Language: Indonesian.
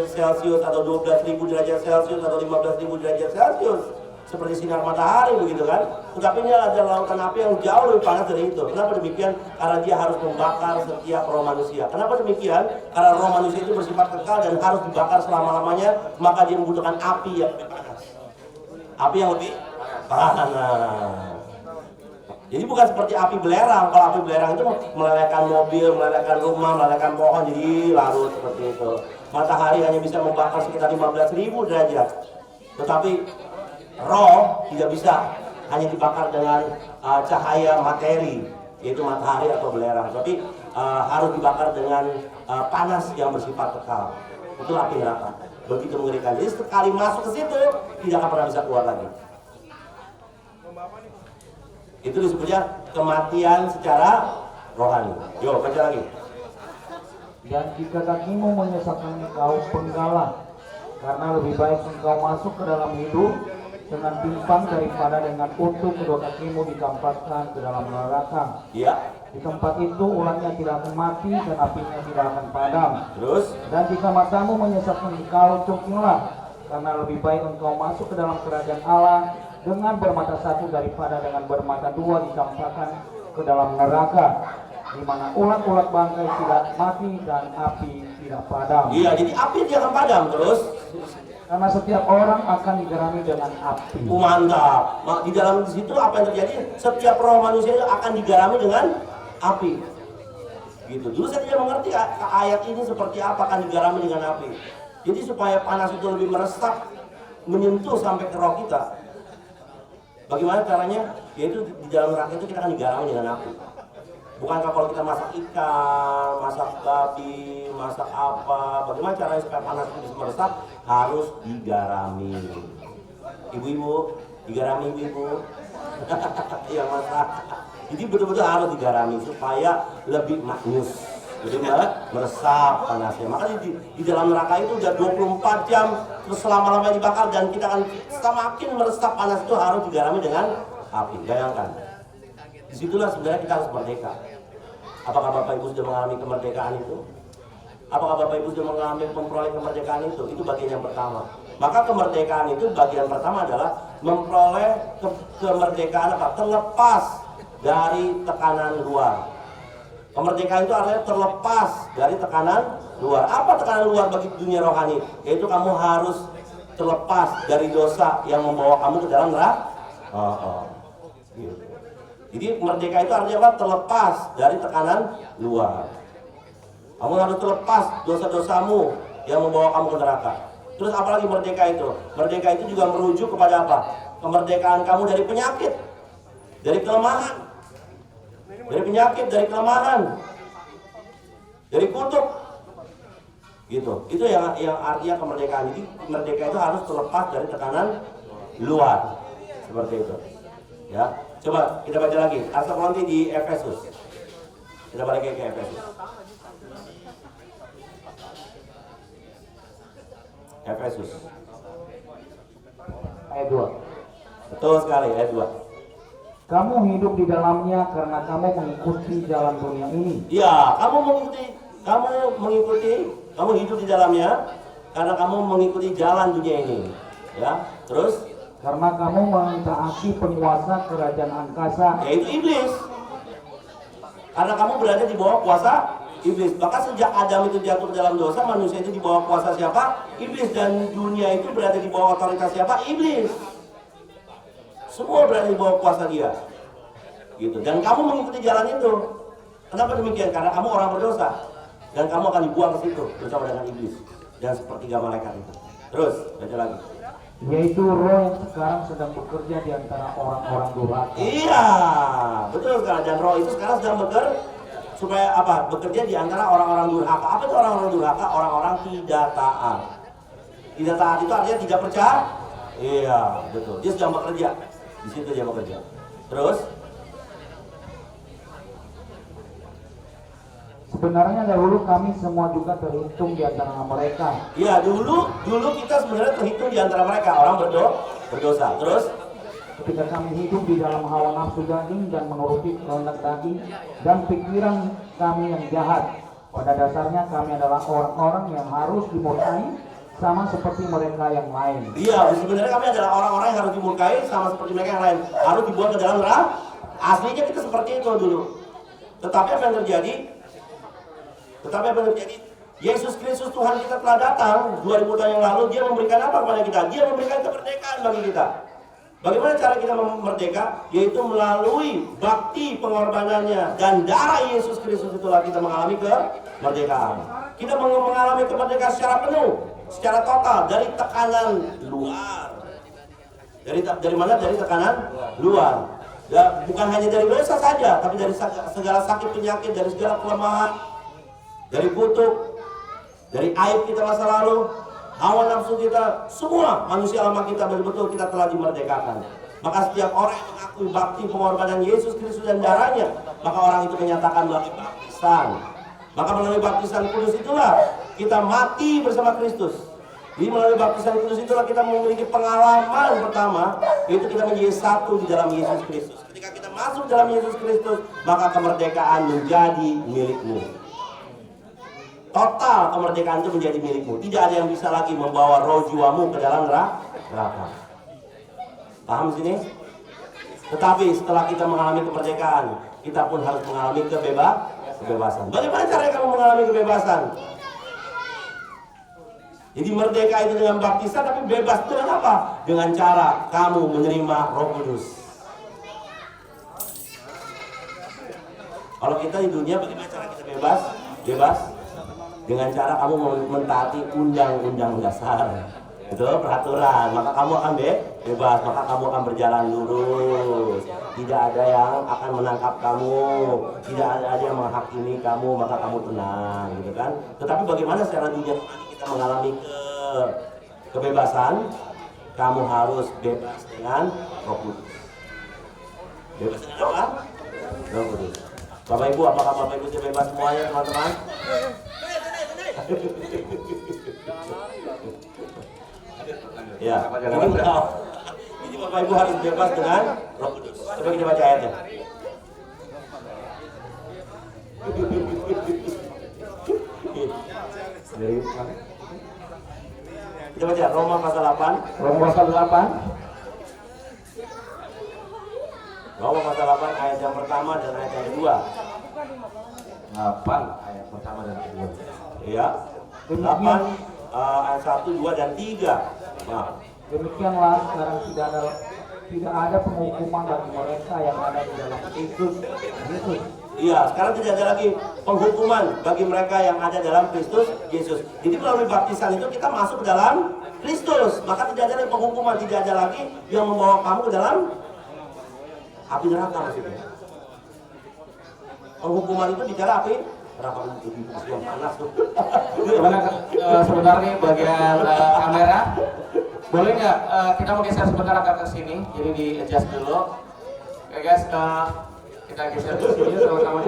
derajat Celcius atau 12.000 derajat Celcius atau 15.000 derajat Celcius seperti sinar matahari begitu kan. Tetapi ini ada lautan api yang jauh lebih panas dari itu. Kenapa demikian? Karena dia harus membakar setiap roh manusia. Kenapa demikian? Karena roh manusia itu bersifat kekal dan harus dibakar selama-lamanya, maka dia membutuhkan api yang lebih panas. Api yang lebih panas. Jadi bukan seperti api belerang. Kalau api belerang itu melelehkan mobil, melelehkan rumah, melelehkan pohon, jadi larut seperti itu. Matahari hanya bisa membakar sekitar 15.000 derajat. Tetapi roh tidak bisa hanya dibakar dengan cahaya materi, yaitu matahari atau belerang. Tapi harus dibakar dengan panas yang bersifat kekal. Itu api neraka. Begitu mengerikan. Jadi sekali masuk ke situ tidak akan pernah bisa keluar lagi. Itu disebutnya kematian secara rohani. Yo, baca lagi. Dan jika kakimu menyesatkan engkau, penggalah, karena lebih baik engkau masuk ke dalam hidup dengan timpang daripada dengan untuk kedua kakimu ditampakkan ke dalam neraka. Iya. Di tempat itu ulatnya tidak akan mati dan apinya tidak akan padam. Terus? Dan jika matamu menyesatkan engkau, cungkinglah, karena lebih baik engkau masuk ke dalam kerajaan Allah dengan bermata satu daripada dengan bermata dua ditampakkan ke dalam neraka, di mana ulat-ulat bangkai tidak mati dan api tidak padam. Iya, jadi api dia akan padam. Terus? Karena setiap orang akan digerami dengan api. Mantap. Di dalam situ apa yang terjadi? Setiap roh manusia itu akan digarami dengan api. Gitu. Dulu saya tidak mengerti ayat ini seperti apa akan digarami dengan api. Jadi supaya panas itu lebih meresap, menyentuh sampai ke roh kita. Bagaimana caranya? Yaitu di dalam neraka itu kita akan digarami dengan api. Bukankah kalau kita masak ikan, masak babi, masak apa, bagaimana caranya supaya panas itu bisa meresap? Harus digarami. Ibu-ibu, digarami ibu-ibu. Yang masak. Jadi betul-betul harus digarami supaya lebih maknyus. Jadi meresap panasnya. Maka di dalam neraka itu udah 24 jam terus selama-lamanya dibakar, dan kita akan semakin meresap panas itu harus digarami dengan api. Bayangkan. Disitulah sebenarnya kita harus merdeka. Apakah Bapak Ibu sudah mengalami kemerdekaan itu? Apakah Bapak Ibu sudah mengalami memperoleh kemerdekaan itu? Itu bagian yang pertama. Maka kemerdekaan itu bagian pertama adalah memperoleh kemerdekaan apa? Terlepas dari tekanan luar. Kemerdekaan itu artinya terlepas dari tekanan luar. Apa tekanan luar bagi dunia rohani? Yaitu kamu harus terlepas dari dosa yang membawa kamu ke dalam neraka. Gitu. Jadi merdeka itu artinya apa? Terlepas dari tekanan luar. Kamu harus terlepas dosa-dosamu yang membawa kamu ke neraka. Terus apalagi merdeka itu? Merdeka itu juga merujuk kepada apa? Kemerdekaan kamu dari penyakit, dari kelemahan. Dari penyakit, dari kelemahan, dari kutuk, gitu. Itu yang artinya kemerdekaan. Jadi merdeka itu harus terlepas dari tekanan luar, seperti itu. Ya, coba kita baca lagi. Asal nanti di Efesus. Kita balik ke Efesus. Efesus. Ayat 2. Betul sekali, ayat 2. Kamu hidup di dalamnya karena kamu mengikuti jalan dunia ini. Ya, kamu hidup di dalamnya karena kamu mengikuti jalan dunia ini. Ya, terus? Karena kamu mentaati penguasa kerajaan angkasa, yaitu iblis. Karena kamu berada di bawah kuasa iblis. Maka sejak Adam itu jatuh ke dalam dosa, manusia itu di bawah kuasa siapa? Iblis. Dan dunia itu berada di bawah otoritas siapa? Iblis. Semua berada di bawah kuasa dia, gitu. Dan kamu mengikuti jalan itu. Kenapa demikian? Karena kamu orang berdosa, dan kamu akan dibuang ke situ bersama dengan iblis dan sepertiga malaikat itu. Terus baca lagi. Yaitu roh yang sekarang sedang bekerja di antara orang-orang durhaka. Iya, betul sekali. Dan roh itu sekarang sedang bekerja supaya apa? Bekerja di antara orang-orang durhaka. Apa itu orang-orang durhaka? Orang-orang tidak taat. Tidak taat itu artinya tidak percaya. Iya, betul. Dia sedang bekerja. Di situ dia bekerja. Terus? Sebenarnya dahulu kami semua juga terhitung di antara mereka. Iya, dulu kita sebenarnya terhitung di antara mereka orang berdosa. Terus? Ketika kami hidup di dalam hawa nafsu daging dan menuruti kehendak daging dan pikiran kami yang jahat, pada dasarnya kami adalah orang-orang yang harus dimurkai sama seperti mereka yang lain. Iya, sebenarnya kami adalah orang-orang yang harus dimurkai sama seperti mereka yang lain. Harus dibuang ke dalam neraka. Aslinya kita seperti itu dulu. Tetapi apa yang terjadi? Yesus Kristus Tuhan kita telah datang 2000 tahun yang lalu. Dia memberikan apa kepada kita? Dia memberikan kemerdekaan bagi kita. Bagaimana cara kita merdeka? Yaitu melalui bakti pengorbanannya dan darah Yesus Kristus itulah kita mengalami kemerdekaan. Kita mengalami kemerdekaan secara penuh, secara total dari tekanan luar. Dari mana? Dari tekanan luar. Ya, bukan hanya dari dosa saja, tapi dari segala sakit penyakit, dari segala kelemahan, dari kutuk, dari aib kita masa lalu, hawa nafsu kita, semua manusia lama kita betul-betul kita telah dimerdekakan. Maka setiap orang yang mengakui bakti pengorbanan Yesus Kristus dan darahnya, maka orang itu menyatakan melalui baptisan. Maka melalui baptisan kudus itulah kita mati bersama Kristus. Jadi melalui baptisan kudus itulah kita memiliki pengalaman pertama, yaitu kita menjadi satu di dalam Yesus Kristus. Ketika kita masuk dalam Yesus Kristus, maka kemerdekaan menjadi milikmu. Total kemerdekaan itu menjadi milikmu. Tidak ada yang bisa lagi membawa roh jiwamu ke dalam neraka. Paham sini? Tetapi setelah kita mengalami kemerdekaan, kita pun harus mengalami kebebasan. Bagaimana cara kamu mengalami kebebasan? Jadi merdeka itu dengan baptisan, tapi bebas dengan apa? Dengan cara kamu menerima Roh Kudus. Kalau kita di dunia, bagaimana cara kita bebas? Bebas dengan cara kamu mentaati undang-undang dasar. Itu peraturan, maka kamu akan bebas, maka kamu akan berjalan lurus. Tidak ada yang akan menangkap kamu, tidak ada yang menghakimi kamu, maka kamu tenang, gitu kan? Tetapi bagaimana secara dunia kita mengalami kebebasan? Kamu harus bebas dengan Roh Kudus. Bebas dengan apa? Roh Kudus. Bapak Ibu, apakah Bapak Ibu sudah bebas semuanya, teman-teman? Ya, ini Bapak Ibu harus bebas dengan Roh Kudus. Coba kita baca ayatnya. Kita baca Roma pasal 8. Roma pasal 8. Roma pasal 8 ayat yang pertama dan ayat yang kedua. 8 ayat pertama dan kedua. Iya. 8 ayat 1, 2 dan 3. Nah, demikianlah sekarang tidak ada penghukuman bagi mereka yang ada di dalam Kristus Yesus. iya, sekarang tidak ada lagi penghukuman bagi mereka yang ada dalam Kristus Yesus. Jadi melalui baptisan itu kita masuk ke dalam Kristus, maka tidak ada lagi penghukuman, tidak ada lagi yang membawa kamu ke dalam api neraka maksudnya. Penghukuman itu bicara api neraka, itu yang panas tuh. Sebenarnya bagian kamera boleh nggak kita mau geser sebentar agak ke sini, jadi di adjust dulu. Oke guys, kita geser ke sini sama-sama.